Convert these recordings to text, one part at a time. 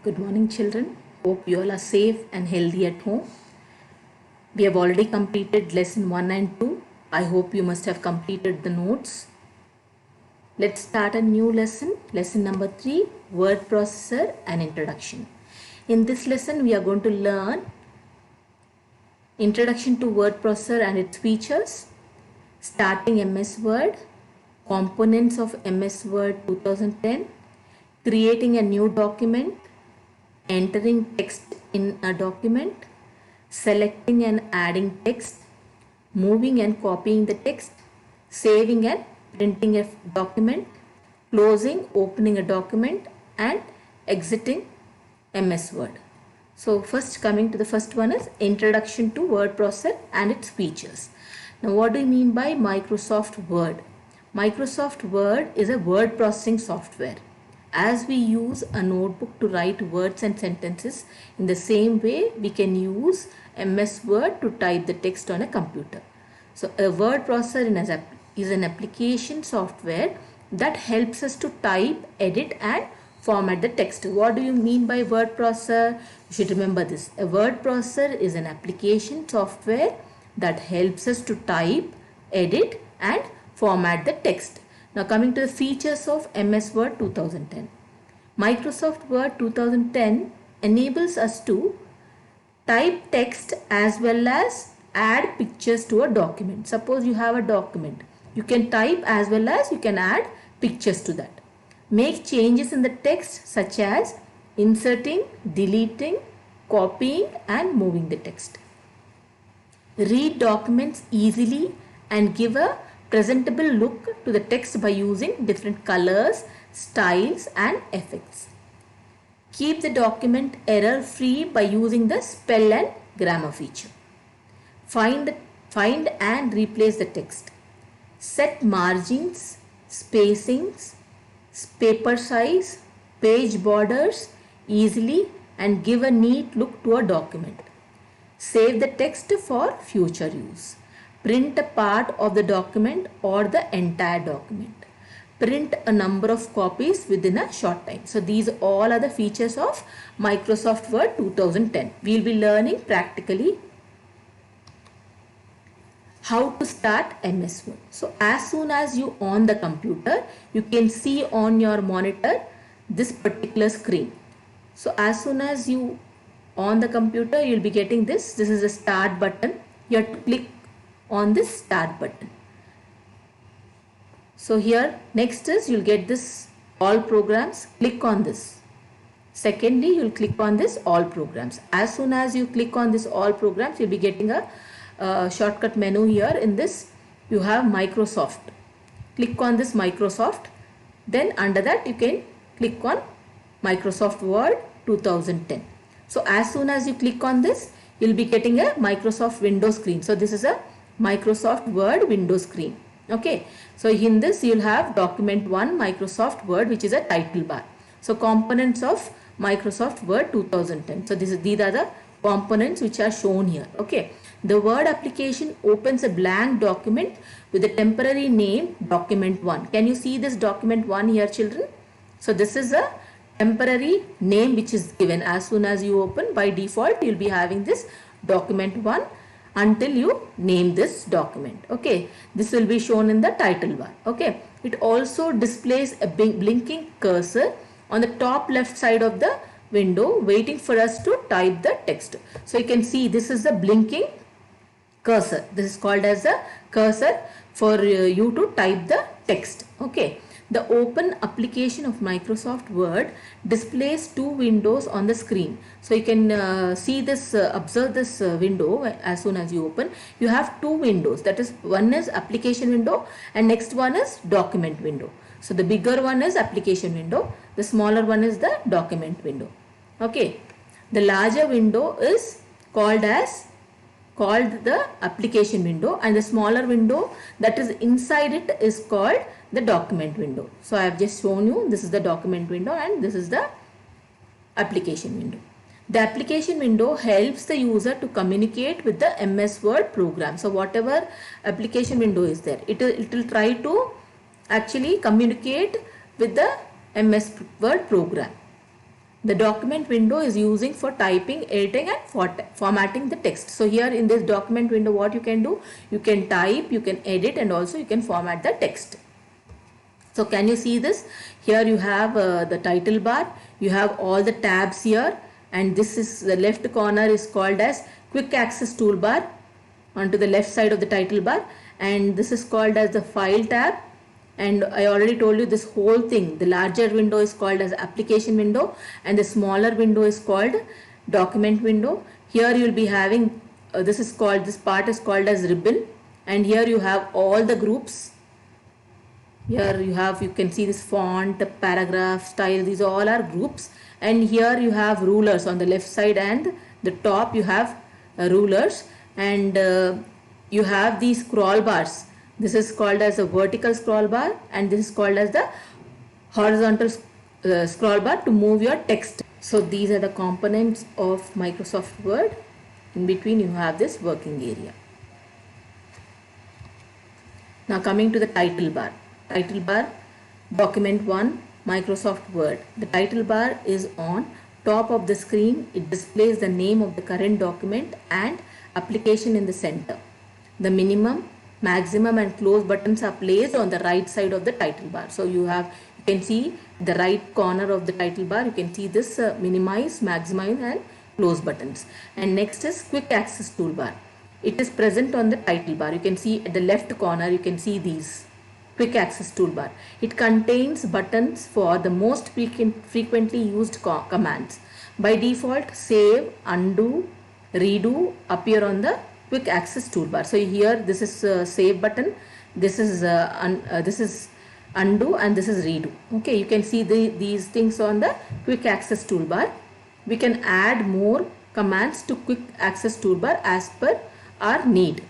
Good morning, children. Hope you all are safe and healthy at home. We have already completed lesson 1 and 2. I hope you must have completed the notes. Let's start a new lesson. Lesson number 3, word processor and introduction. In this lesson, we are going to learn introduction to word processor and its features, starting MS Word, components of MS Word 2010, creating a new document, entering text in a document, selecting and adding text, moving and copying the text, saving and printing a document, closing, opening a document, and exiting MS Word. So first, coming to the first one is introduction to word processor and its features. Now what do you mean by Microsoft Word? Microsoft Word is a word processing software. As we use a notebook to write words and sentences, in the same way we can use MS Word to type the text on a computer. So a word processor is an application software that helps us to type, edit and format the text. What do you mean by word processor? You should remember this. A word processor is an application software that helps us to type, edit and format the text. Now coming to the features of MS Word 2010. Microsoft Word 2010 enables us to type text as well as add pictures to a document. Suppose you have a document. You can type as well as you can add pictures to that. Make changes in the text such as inserting, deleting, copying and moving the text. Read documents easily and give a presentable look to the text by using different colors, styles and effects. Keep the document error free by using the spell and grammar feature. Find and replace the text. Set margins, spacings, paper size, page borders easily and give a neat look to a document. Save the text for future use. Print a part of the document or the entire document. Print a number of copies within a short time. So these all are the features of Microsoft Word 2010. We will be learning practically how to start MS Word. So as soon as you on the computer, you can see on your monitor this particular screen. So as soon as you on the computer, you will be getting this. This is a start button. You have to click on this start button. So here next is you will get this all programs. Click on this. Secondly, you will click on this all programs. As soon as you click on this all programs, you will be getting a shortcut menu here. In this you have Microsoft. Click on this Microsoft. Then under that you can click on Microsoft Word 2010. So as soon as you click on this, you will be getting a Microsoft Windows screen. So this is a Microsoft Word Windows screen. Okay. So in this you will have document 1 Microsoft Word, which is a title bar. So components of Microsoft Word 2010. So these are the components which are shown here. Okay. The Word application opens a blank document with a temporary name document 1. Can you see this document 1 here, children? So this is a temporary name which is given. As soon as you open, by default you will be having this document 1 until you name this document. Okay, this will be shown in the title bar. Okay, it also displays a blinking cursor on the top left side of the window, waiting for us to type the text. So you can see this is the blinking cursor. This is called as a cursor for you to type the text. Okay. The open application of Microsoft Word displays two windows on the screen. So you can see this, observe this window as soon as you open. You have two windows. That is, one is application window and next one is document window. So the bigger one is application window. The smaller one is the document window. Okay. The larger window is called the application window and the smaller window that is inside it is called the document window. So I have just shown you this is the document window and this is the application window. The application window helps the user to communicate with the MS Word program. So whatever application window is there, it will try to actually communicate with the MS Word program. The document window is using for typing, editing and formatting the text. So here in this document window, what you can do, you can type, you can edit, and also you can format the text. So can you see this? Here you have the title bar, you have all the tabs here, and this is the left corner is called as quick access toolbar onto the left side of the title bar, and this is called as the file tab. And I already told you this whole thing, the larger window is called as application window and the smaller window is called document window. Here you will be having this part is called as ribbon, and here you have all the groups. Here you can see this font, paragraph, style, these all are groups. And here you have rulers on the left side and the top you have rulers, and you have these scroll bars. This is called as a vertical scroll bar and this is called as the horizontal scroll bar to move your text. So these are the components of Microsoft Word. In between you have this working area. Now coming to the title bar. Title bar, document 1, Microsoft Word. The title bar is on top of the screen. It displays the name of the current document and application in the center. The minimum, maximum and close buttons are placed on the right side of the title bar. So you can see the right corner of the title bar, you can see this minimize, maximize and close buttons. And next is quick access toolbar. It is present on the title bar. You can see at the left corner, you can see these quick access toolbar. It contains buttons for the most frequently used commands. By default, save, undo, redo appear on the quick access toolbar. So here this is save button, this is undo and this is redo. Okay, you can see these things on the quick access toolbar. We can add more commands to quick access toolbar as per our need.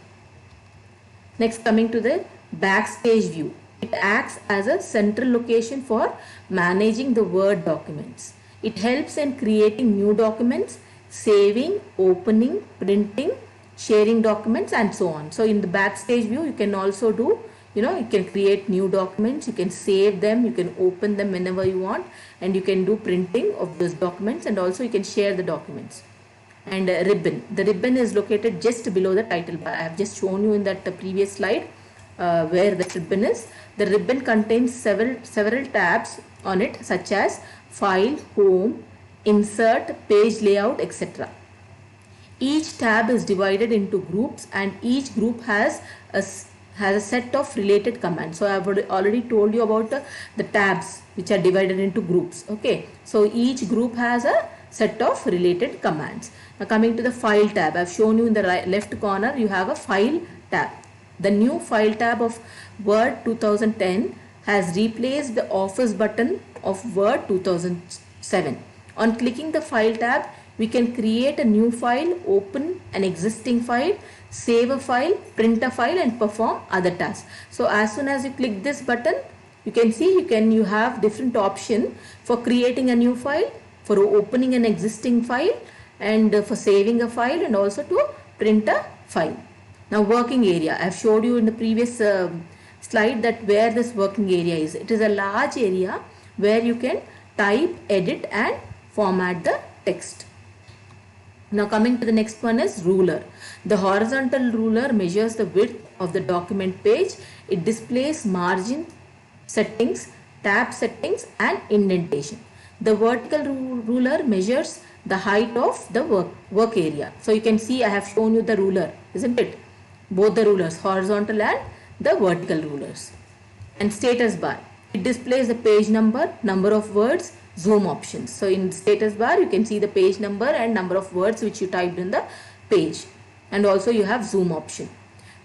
Next, coming to the backstage view. It acts as a central location for managing the Word documents. It helps in creating new documents, saving, opening, printing, sharing documents and so on. So in the backstage view you can also do, you can create new documents, you can save them, you can open them whenever you want, and you can do printing of those documents, and also you can share the documents. And ribbon. The ribbon is located just below the title bar. I have just shown you in that previous slide where the ribbon is. The ribbon contains several tabs on it, such as file, home, insert, page layout, etc. Each tab is divided into groups and each group has a set of related commands. So I have already told you about the tabs which are divided into groups. Okay, so each group has a set of related commands. Now coming to the file tab, I have shown you in the left corner you have a file tab. The new file tab of Word 2010 has replaced the Office button of Word 2007. On clicking the file tab, we can create a new file, open an existing file, save a file, print a file and perform other tasks. So as soon as you click this button, you can see you have different options for creating a new file, for opening an existing file, and for saving a file, and also to print a file. Now working area, I have showed you in the previous slide that where this working area is. It is a large area where you can type, edit and format the text. Now coming to the next one is ruler. The horizontal ruler measures the width of the document page. It displays margin settings, tab settings and indentation. The vertical ruler measures the height of the work area. So you can see I have shown you the ruler, isn't it? Both the rulers, horizontal and the vertical rulers. And status bar. It displays the page number, number of words, zoom options. So in status bar you can see the page number and number of words which you typed in the page, and also you have zoom option.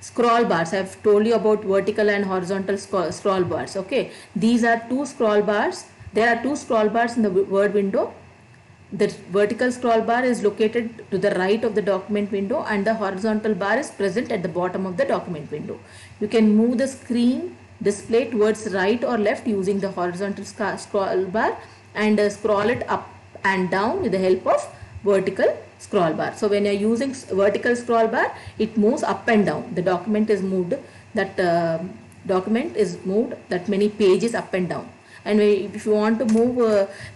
Scroll bars, I have told you about vertical and horizontal scroll bars. Okay, these are two scroll bars. There are two scroll bars in the Word window. The vertical scroll bar is located to the right of the document window and the horizontal bar is present at the bottom of the document window. You can move the screen display towards right or left using the horizontal scroll bar, and scroll it up and down with the help of vertical scroll bar. So when you are using vertical scroll bar, it moves up and down. The document is moved, that many pages up and down. and if you want to move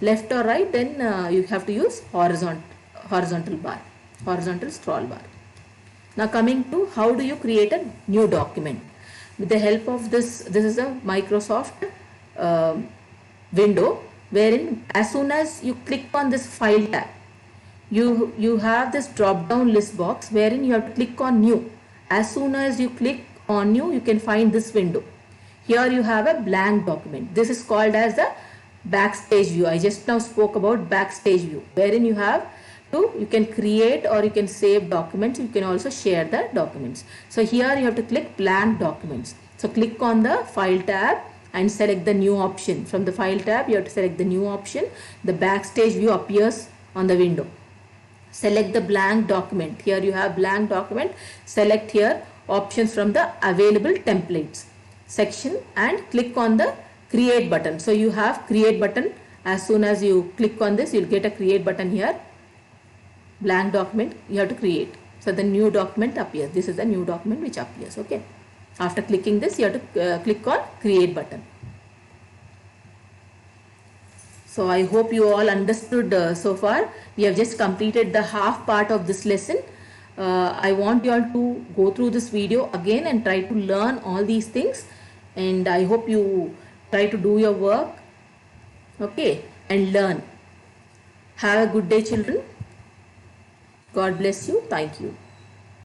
left or right, then you have to use horizontal bar, horizontal scroll bar. Now coming to how do you create a new document. With the help of this is a Microsoft window, wherein as soon as you click on this file tab, you have this drop down list box wherein you have to click on new. As soon as you click on new, you can find this window. Here you have a blank document. This is called as the backstage view. I just now spoke about backstage view, wherein you can create or you can save documents. You can also share the documents. So here you have to click blank documents. So click on the file tab and select the new option. From the file tab, you have to select the new option. The backstage view appears on the window. Select the blank document. Here you have blank document. Select here options from the available templates section and click on the create button. So you have create button. As soon as you click on this, you'll get a create button here. Blank document you have to create. So the new document appears. This is the new document which appears. Okay. After clicking this, you have to click on create button. So I hope you all understood so far. We have just completed the half part of this lesson. I want you all to go through this video again and try to learn all these things. And I hope you try to do your work. Okay. And learn. Have a good day, children. God bless you. Thank you.